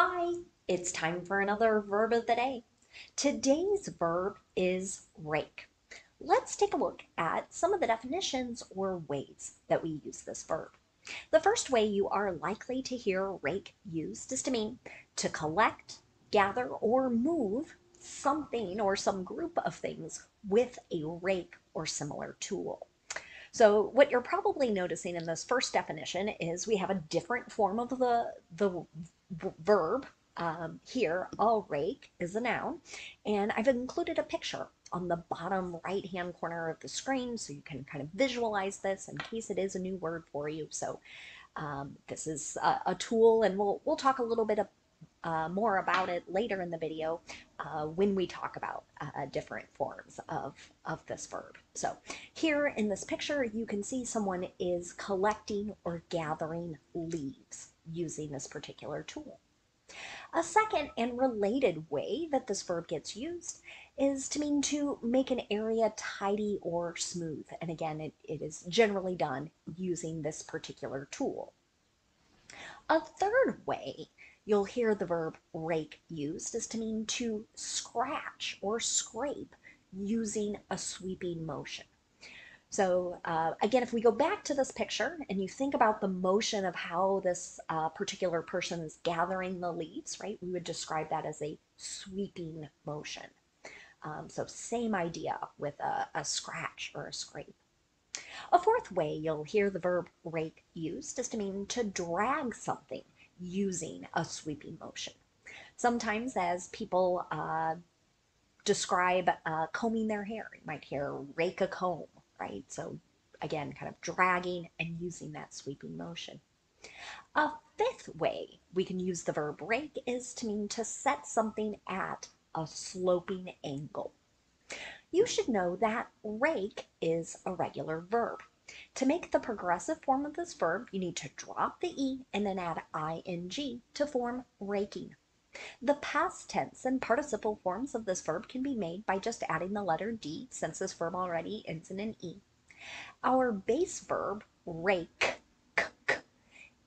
Hi, it's time for another verb of the day. Today's verb is rake. Let's take a look at some of the definitions or ways that we use this verb. The first way you are likely to hear rake used is to mean to collect, gather, or move something or some group of things with a rake or similar tool. So what you're probably noticing in this first definition is we have a different form of the verb. Here, a rake is a noun, and I've included a picture on the bottom right hand corner of the screen so you can kind of visualize this in case it is a new word for you. So this is a tool, and we'll talk a little bit more about it later in the video when we talk about different forms of this verb. So here in this picture, you can see someone is collecting or gathering leaves using this particular tool. A second and related way that this verb gets used is to mean to make an area tidy or smooth. And again, it is generally done using this particular tool. A third way you'll hear the verb rake used is to mean to scratch or scrape using a sweeping motion. So again, if we go back to this picture and you think about the motion of how this particular person is gathering the leaves, right, we would describe that as a sweeping motion. So same idea with a scratch or a scrape. A fourth way you'll hear the verb rake used is to mean to drag something using a sweeping motion. Sometimes as people describe combing their hair, you might hear rake a comb, right? So again, kind of dragging and using that sweeping motion. A fifth way we can use the verb rake is to mean to set something at a sloping angle. You should know that rake is a regular verb. To make the progressive form of this verb, you need to drop the E and then add ing to form raking. The past tense and participle forms of this verb can be made by just adding the letter D, since this verb already ends in an E. Our base verb, rake,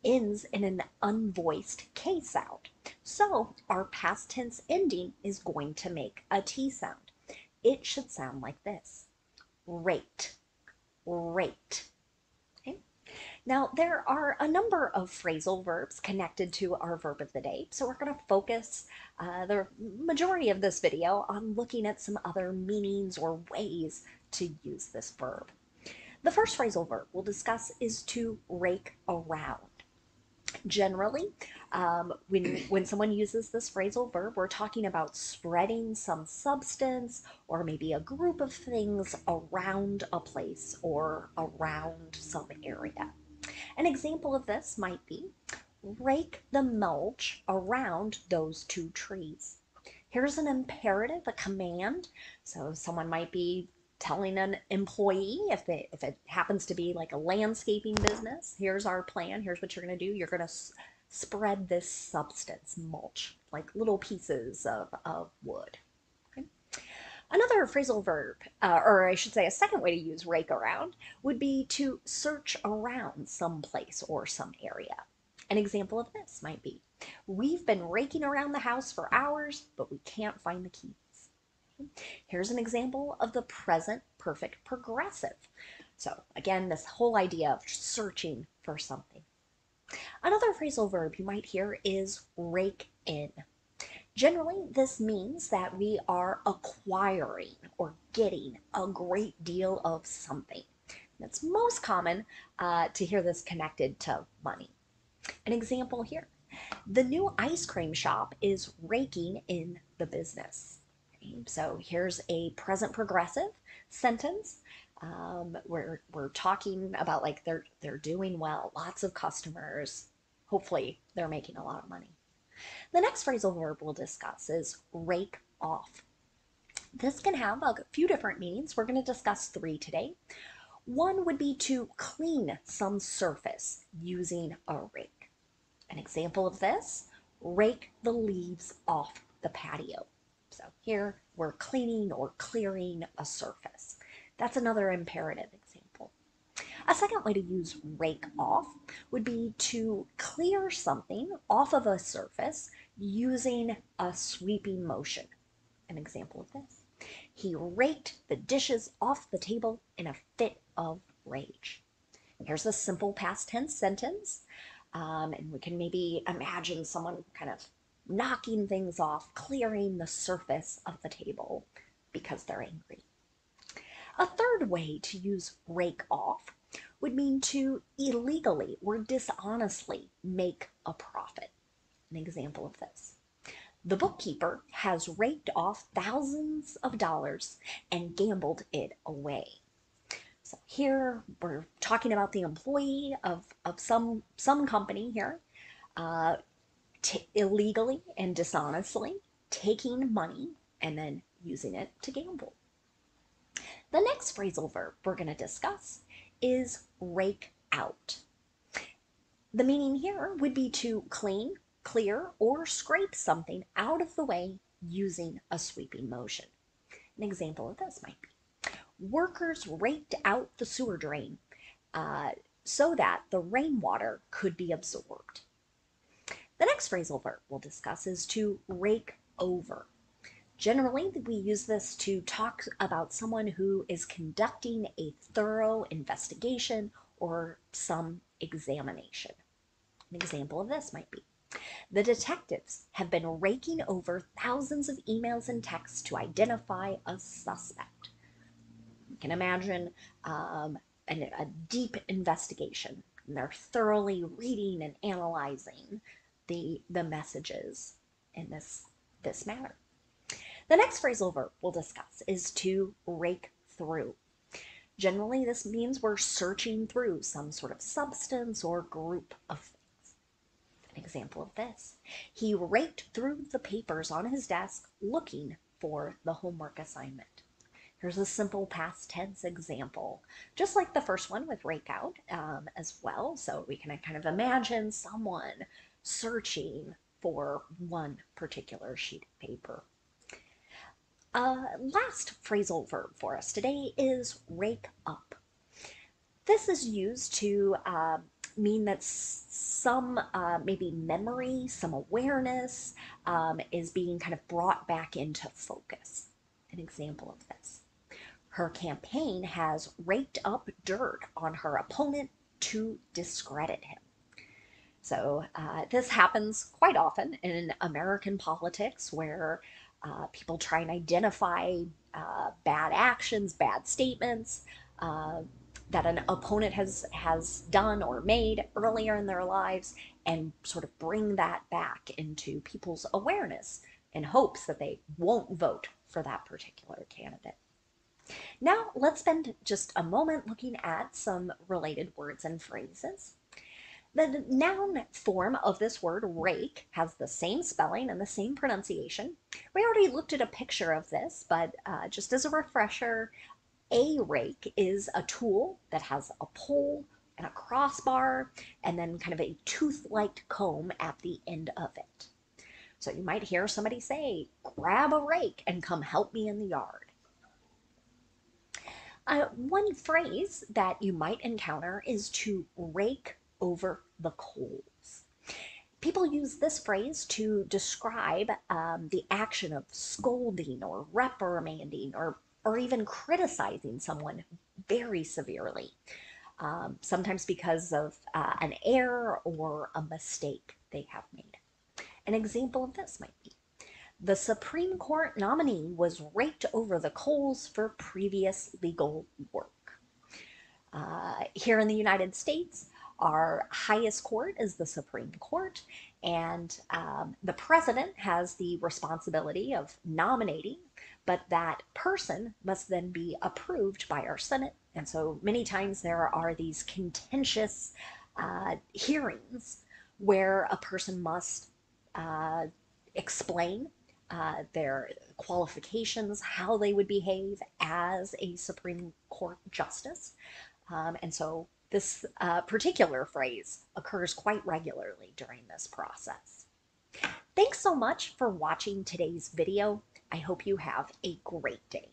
ends in an unvoiced K sound. So our past tense ending is going to make a T sound. It should sound like this: rate, rate. Okay? Now, there are a number of phrasal verbs connected to our verb of the day, so we're going to focus the majority of this video on looking at some other meanings or ways to use this verb. The first phrasal verb we'll discuss is to rake around. Generally, when someone uses this phrasal verb, we're talking about spreading some substance or maybe a group of things around a place or around some area. An example of this might be rake the mulch around those two trees. Here's an imperative, a command. So someone might be telling an employee, if it happens to be like a landscaping business, here's our plan, here's what you're going to do. You're going to spread this substance, mulch, like little pieces of wood. Okay? Another phrasal verb, or I should say a second way to use rake around, would be to search around some place or some area. An example of this might be, we've been raking around the house for hours, but we can't find the keys. Here's an example of the present perfect progressive. So again, this whole idea of searching for something. Another phrasal verb you might hear is rake in. Generally, this means that we are acquiring or getting a great deal of something. It's most common to hear this connected to money. An example here, the new ice cream shop is raking in the business. So here's a present progressive sentence. We're talking about like they're doing well, lots of customers. Hopefully they're making a lot of money. The next phrasal verb we'll discuss is rake off. This can have a few different meanings. We're going to discuss three today. One would be to clean some surface using a rake. An example of this, rake the leaves off the patio. So here we're cleaning or clearing a surface. That's another imperative example. A second way to use rake off would be to clear something off of a surface using a sweeping motion. An example of this: he raked the dishes off the table in a fit of rage. Here's a simple past tense sentence, and we can maybe imagine someone kind of knocking things off, clearing the surface of the table because they're angry. A third way to use rake off would mean to illegally or dishonestly make a profit. An example of this: the bookkeeper has raked off thousands of dollars and gambled it away. So here we're talking about the employee of some company here, uh, illegally and dishonestly taking money and then using it to gamble. The next phrasal verb we're going to discuss is rake out. The meaning here would be to clean, clear, or scrape something out of the way using a sweeping motion. An example of this might be: workers raked out the sewer drain so that the rainwater could be absorbed. The next phrasal verb we'll discuss is to rake over. Generally, we use this to talk about someone who is conducting a thorough investigation or some examination. An example of this might be: the detectives have been raking over thousands of emails and texts to identify a suspect. You can imagine a deep investigation, and they're thoroughly reading and analyzing the messages in this manner. The next phrasal verb we'll discuss is to rake through. Generally, this means we're searching through some sort of substance or group of things. An example of this: he raked through the papers on his desk looking for the homework assignment. Here's a simple past tense example, just like the first one with rake out as well. So we can kind of imagine someone searching for one particular sheet of paper. Last phrasal verb for us today is rake up. This is used to mean that some maybe memory, some awareness is being kind of brought back into focus. An example of this: her campaign has raked up dirt on her opponent to discredit him. So this happens quite often in American politics, where people try and identify bad actions, bad statements that an opponent has done or made earlier in their lives, and sort of bring that back into people's awareness in hopes that they won't vote for that particular candidate. Now let's spend just a moment looking at some related words and phrases. The noun form of this word, rake, has the same spelling and the same pronunciation. We already looked at a picture of this, but just as a refresher, a rake is a tool that has a pole and a crossbar and then kind of a tooth-like comb at the end of it. So you might hear somebody say, "Grab a rake and come help me in the yard." One phrase that you might encounter is to rake over the coals. People use this phrase to describe the action of scolding or reprimanding or even criticizing someone very severely, sometimes because of an error or a mistake they have made. An example of this might be: the Supreme Court nominee was raked over the coals for previous legal work. Here in the United States, our highest court is the Supreme Court, and the president has the responsibility of nominating, but that person must then be approved by our Senate. And so many times there are these contentious hearings where a person must explain their qualifications, how they would behave as a Supreme Court justice. And so this particular phrase occurs quite regularly during this process. Thanks so much for watching today's video. I hope you have a great day.